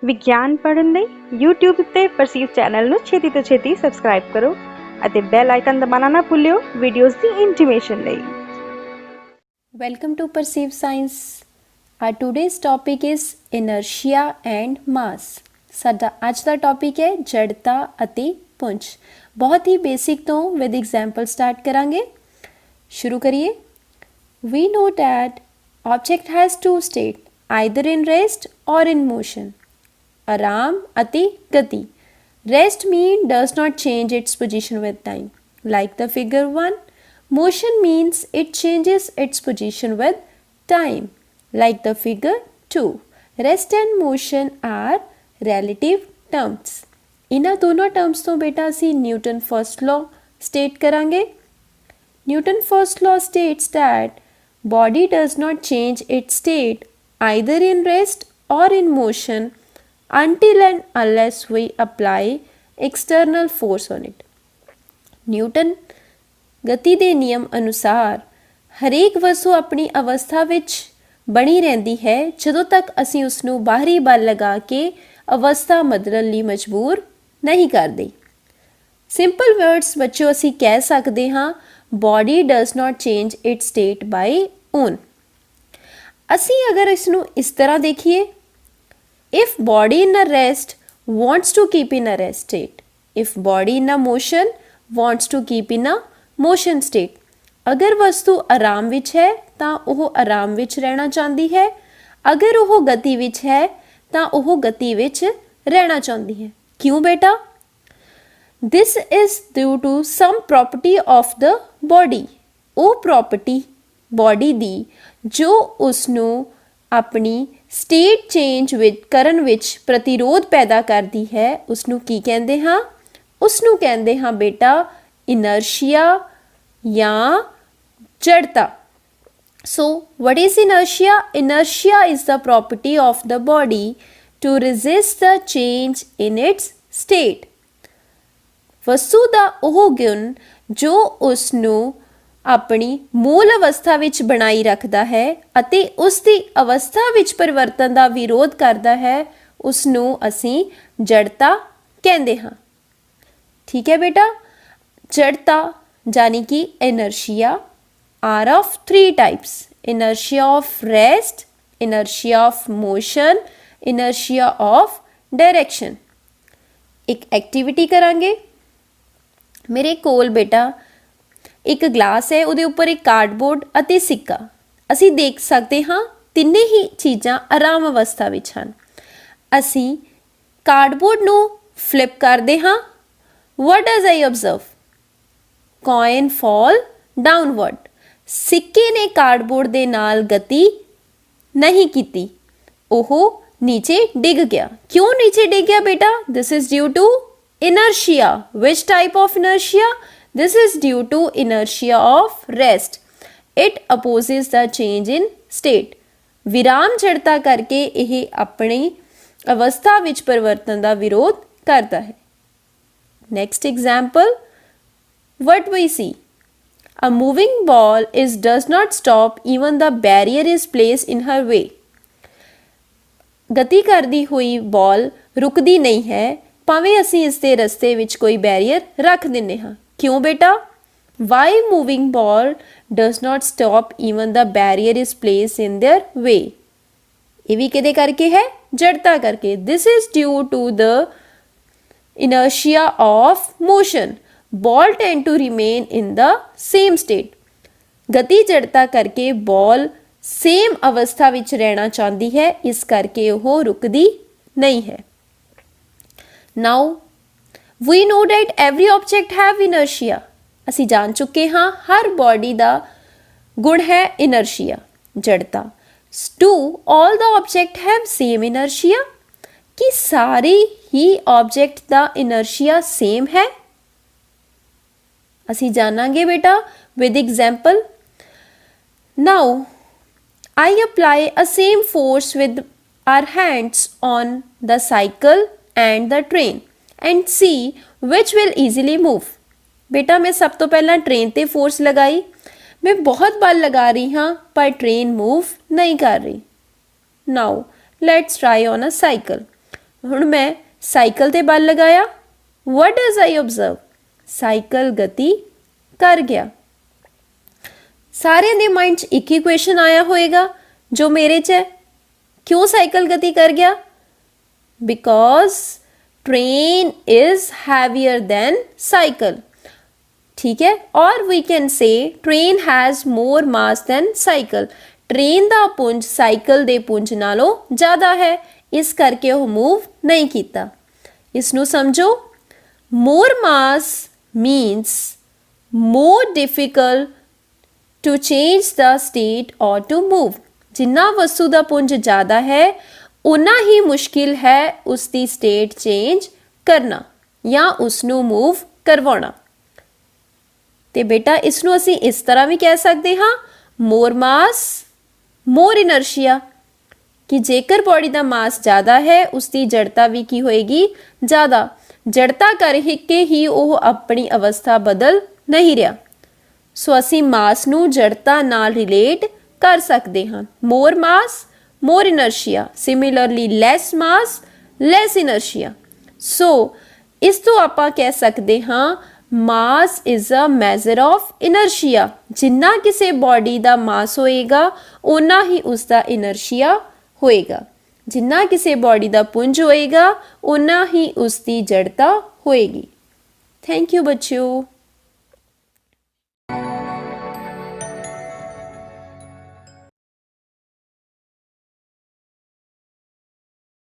ਵਿਗਿਆਨ ਪੜ੍ਹਨ ਲਈ YouTube ਤੇ ਪਰਸੀਵ ਚੈਨਲ ਨੂੰ ਛੇਤੀ ਤੋਂ ਛੇਤੀ ਸਬਸਕ੍ਰਾਈਬ ਕਰੋ ਅਤੇ ਬੈਲ ਆਈਕਨ ਦਬਾਉਣਾ ਨਾ ਭੁੱਲਿਓ ਵੀਡੀਓਜ਼ ਦੀ ਇੰਟੀਮੇਸ਼ਨ ਲਈ। Welcome to Perceive Science. Our today's topic is inertia and mass. ਸਾਡਾ ਅੱਜ ਦਾ ਟੌਪਿਕ ਹੈ ਜੜਤਾ ਅਤੇ ਪੁੰਜ। ਬਹੁਤ ਹੀ ਬੇਸਿਕ ਤੋਂ ਵਿਦ ਐਗਜ਼ਾਮਪਲ ਸਟਾਰਟ ਕਰਾਂਗੇ। ਸ਼ੁਰੂ ਕਰੀਏ। We know that object has two states, either in rest or in motion. ਆਰਾਮ ਅਤੇ ਗਤੀ। Rest means does not change its position with time. Like the figure 1, motion means it changes its position with time. Like the figure 2, rest and motion are relative terms. ਇਹਨਾਂ ਦੋਨੋਂ terms ਤੋਂ ਬੇਟਾ ਅਸੀਂ Newton first law state ਕਰਾਂਗੇ। Newton first law states that body does not change its state either in rest or in motion until and unless we apply external force on it. Newton ਗਤੀ ਦੇ ਨਿਯਮ ਅਨੁਸਾਰ ਹਰੇਕ ਵਸਤੂ ਆਪਣੀ ਅਵਸਥਾ ਵਿੱਚ ਬਣੀ ਰਹਿੰਦੀ ਹੈ ਜਦੋਂ ਤੱਕ ਅਸੀਂ ਉਸ ਨੂੰ ਬਾਹਰੀ ਬਲ ਲਗਾ ਕੇ ਅਵਸਥਾ ਬਦਲਣ ਲਈ ਮਜਬੂਰ ਨਹੀਂ ਕਰਦੇ। ਸਿੰਪਲ ਵਰਡਸ ਬੱਚਿਓ ਅਸੀਂ ਕਹਿ ਸਕਦੇ ਹਾਂ body does not change its state by own। ਅਸੀਂ ਅਗਰ ਇਸ ਨੂੰ ਇਸ ਤਰ੍ਹਾਂ ਦੇਖੀਏ, if body in a rest wants to keep in a rest state, if body in a motion wants to keep in a motion state, ਅਗਰ ਵਸਤੂ ਆਰਾਮ ਵਿੱਚ ਹੈ ਤਾਂ ਉਹ ਆਰਾਮ ਵਿੱਚ ਰਹਿਣਾ ਚਾਹੁੰਦੀ ਹੈ, ਅਗਰ ਉਹ ਗਤੀ ਵਿੱਚ ਹੈ ਤਾਂ ਉਹ ਗਤੀ ਵਿੱਚ ਰਹਿਣਾ ਚਾਹੁੰਦੀ ਹੈ। ਕਿਉਂ ਬੇਟਾ? This is due to some property of the body। ਉਹ property body ਦੀ ਜੋ ਉਸ ਨੂੰ ਆਪਣੀ state change ਵਿੱਚ ਕਰਨ ਵਿੱਚ ਪ੍ਰਤੀਰੋਧ ਪੈਦਾ ਕਰਦੀ ਹੈ ਉਸ ਨੂੰ ਕੀ ਕਹਿੰਦੇ ਹਾਂ? ਉਸ ਨੂੰ ਕਹਿੰਦੇ ਹਾਂ ਬੇਟਾ inertia ਜਾਂ ਜੜਤਾ। So what is inertia? Inertia is the property of the body to resist the change in its state। ਵਸਤੂ ਦਾ ਉਹ ਗੁਣ ਜੋ ਉਸ ਨੂੰ ਆਪਣੀ ਮੂਲ ਅਵਸਥਾ ਵਿੱਚ ਬਣਾਈ ਰੱਖਦਾ ਹੈ ਅਤੇ ਉਸ ਦੀ ਅਵਸਥਾ ਵਿੱਚ ਪਰਿਵਰਤਨ ਦਾ ਵਿਰੋਧ ਕਰਦਾ ਹੈ ਉਸ ਨੂੰ ਅਸੀਂ ਜੜਤਾ ਕਹਿੰਦੇ ਹਾਂ। ਠੀਕ ਹੈ ਬੇਟਾ। ਜੜਤਾ ਯਾਨੀ ਕਿ inertia are of three types: inertia of rest, inertia of motion, inertia of direction। ਇੱਕ ਐਕਟੀਵਿਟੀ ਕਰਾਂਗੇ। ਮੇਰੇ ਕੋਲ ਬੇਟਾ ਇੱਕ ਗਲਾਸ ਹੈ, ਉਹਦੇ ਉੱਪਰ ਇੱਕ ਕਾਰਡਬੋਰਡ ਅਤੇ ਸਿੱਕਾ। ਅਸੀਂ ਦੇਖ ਸਕਦੇ ਹਾਂ ਤਿੰਨੇ ਹੀ ਚੀਜ਼ਾਂ ਆਰਾਮ ਅਵਸਥਾ ਵਿੱਚ ਹਨ। ਅਸੀਂ ਕਾਰਡਬੋਰਡ ਨੂੰ ਫਲਿਪ ਕਰਦੇ ਹਾਂ। what does I observe? coin fall downward। ਸਿੱਕੇ ਨੇ ਕਾਰਡਬੋਰਡ ਦੇ ਨਾਲ ਗਤੀ ਨਹੀਂ ਕੀਤੀ, ਉਹ ਨੀਚੇ ਡਿੱਗ ਗਿਆ। ਕਿਉਂ ਨੀਚੇ ਡਿੱਗ ਗਿਆ ਬੇਟਾ? this is due to inertia। which type of inertia? This is due to inertia of rest। It opposes the change in state। ਵਿਰਾਮ ਜੜਤਾ ਕਰਕੇ ਇਹ ਆਪਣੀ ਅਵਸਥਾ ਵਿੱਚ ਪਰਿਵਰਤਨ ਦਾ ਵਿਰੋਧ ਕਰਦਾ ਹੈ। Next example, what we see? A moving ball does not stop even the barrier is placed in her way। ਗਤੀ ਕਰਦੀ ਹੋਈ ਬਾਲ ਰੁਕਦੀ ਨਹੀਂ ਹੈ ਭਾਵੇਂ ਅਸੀਂ ਇਸ ਦੇ ਰਸਤੇ ਵਿੱਚ ਕੋਈ ਬੈਰੀਅਰ ਰੱਖ ਦਿੰਦੇ ਹਾਂ। ਕਿਉਂ ਬੇਟਾ? Why moving ball does not stop even the barrier is placed in their way? ਇਹ ਵੀ ਕਿਹਦੇ ਕਰਕੇ ਹੈ? ਜੜਤਾ ਕਰਕੇ। This is due to the inertia of motion। Ball tend to remain in the same state। ਗਤੀ ਜੜਤਾ ਕਰਕੇ ਬਾਲ ਸੇਮ ਅਵਸਥਾ ਵਿੱਚ ਰਹਿਣਾ ਚਾਹੁੰਦੀ ਹੈ, ਇਸ ਕਰਕੇ ਉਹ ਰੁਕਦੀ ਨਹੀਂ ਹੈ। Now we know that every object have inertia। ਅਸੀਂ ਜਾਣ ਚੁੱਕੇ ਹਾਂ ਹਰ ਬੋਡੀ ਦਾ ਗੁਣ ਹੈ inertia ਜੜਤਾ। Do all the object have same inertia? ਕਿ ਸਾਰੇ ਹੀ ਆਬਜੈਕਟ ਦਾ inertia ਸੇਮ ਹੈ? ਅਸੀਂ ਜਾਣਾਂਗੇ ਬੇਟਾ with example। Now I apply a same force with our hands on the cycle and the train and see which will easily move। ਬੇਟਾ ਮੈਂ ਸਭ ਤੋਂ ਪਹਿਲਾਂ ਟ੍ਰੇਨ ਤੇ ਫੋਰਸ ਲਗਾਈ, ਮੈਂ ਬਹੁਤ ਬਲ ਲਗਾ ਰਹੀ ਹਾਂ ਪਰ ਟ੍ਰੇਨ ਮੂਵ ਨਹੀਂ ਕਰ ਰਹੀ। Now let's try on a cycle। ਹੁਣ ਮੈਂ ਸਾਈਕਲ ਤੇ ਬਲ ਲਗਾਇਆ, what does I observe? Cycle ਗਤੀ ਕਰ ਗਿਆ। ਸਾਰਿਆਂ ਦੇ ਮਾਈਂਡ 'ਚ ਇੱਕ ਹੀ ਕੁਐਸਚਨ ਆਇਆ ਹੋਏਗਾ ਜੋ ਮੇਰੇ 'ਚ ਹੈ, ਕਿਉਂ ਸਾਈਕਲ ਗਤੀ ਕਰ ਗਿਆ? Because train is heavier than cycle, ठीक है। और we can say train has more mass than cycle, train ਦਾ ਪੁੰਜ ਸਾਈਕਲ ਦੇ ਪੁੰਜ ਨਾਲੋਂ ਜ਼ਿਆਦਾ ਹੈ, ਇਸ ਕਰਕੇ ਉਹ ਮੂਵ ਨਹੀਂ ਕੀਤਾ। ਇਸ ਨੂੰ ਸਮਝੋ, more mass means more difficult to change the state or to move, ਜਿੰਨਾ ਵਸਤੂ ਦਾ ਪੁੰਜ ਜ਼ਿਆਦਾ ਹੈ ਉਨਾ ਹੀ ਮੁਸ਼ਕਿਲ ਹੈ ਉਸ ਦੀ ਸਟੇਟ ਚੇਂਜ ਕਰਨਾ ਜਾਂ ਉਸ ਨੂੰ ਮੂਵ ਕਰਵਾਉਣਾ। ਤੇ ਬੇਟਾ ਇਸ ਨੂੰ ਅਸੀਂ ਇਸ ਤਰ੍ਹਾਂ ਵੀ ਕਹਿ ਸਕਦੇ ਹਾਂ, ਮੋਰ ਮਾਸ ਮੋਰ ਇਨਰਸ਼ੀਆ, ਕਿ ਜੇਕਰ ਬੋਡੀ ਦਾ ਮਾਸ ਜ਼ਿਆਦਾ ਹੈ ਉਸ ਦੀ ਜੜਤਾ ਵੀ ਕੀ ਹੋਏਗੀ? ਜ਼ਿਆਦਾ। ਜੜਤਾ ਕਰਕੇ ਹੀ ਉਹ ਆਪਣੀ ਅਵਸਥਾ ਬਦਲ ਨਹੀਂ ਰਿਹਾ। ਸੋ ਅਸੀਂ ਮਾਸ ਨੂੰ ਜੜਤਾ ਨਾਲ ਰਿਲੇਟ ਕਰ ਸਕਦੇ ਹਾਂ। ਮੋਰ ਮਾਸ more inertia, similarly less mass less inertia। so ਇਸ ਤੋਂ ਆਪਾਂ ਕਹਿ ਸਕਦੇ ਹਾਂ mass is a measure of inertia, ਜਿੰਨਾ ਕਿਸੇ ਬੋਡੀ ਦਾ ਮਾਸ ਹੋਏਗਾ ਉਨਾ ਹੀ ਉਸ ਦਾ inertia ਹੋਏਗਾ, ਜਿੰਨਾ ਕਿਸੇ ਬੋਡੀ ਦਾ ਪੁੰਜ ਹੋਏਗਾ ਉਨਾ ਹੀ ਉਸ ਦੀ ਜੜਤਾ ਹੋਏਗੀ। ਥੈਂਕ ਯੂ ਬੱਚਿਓ।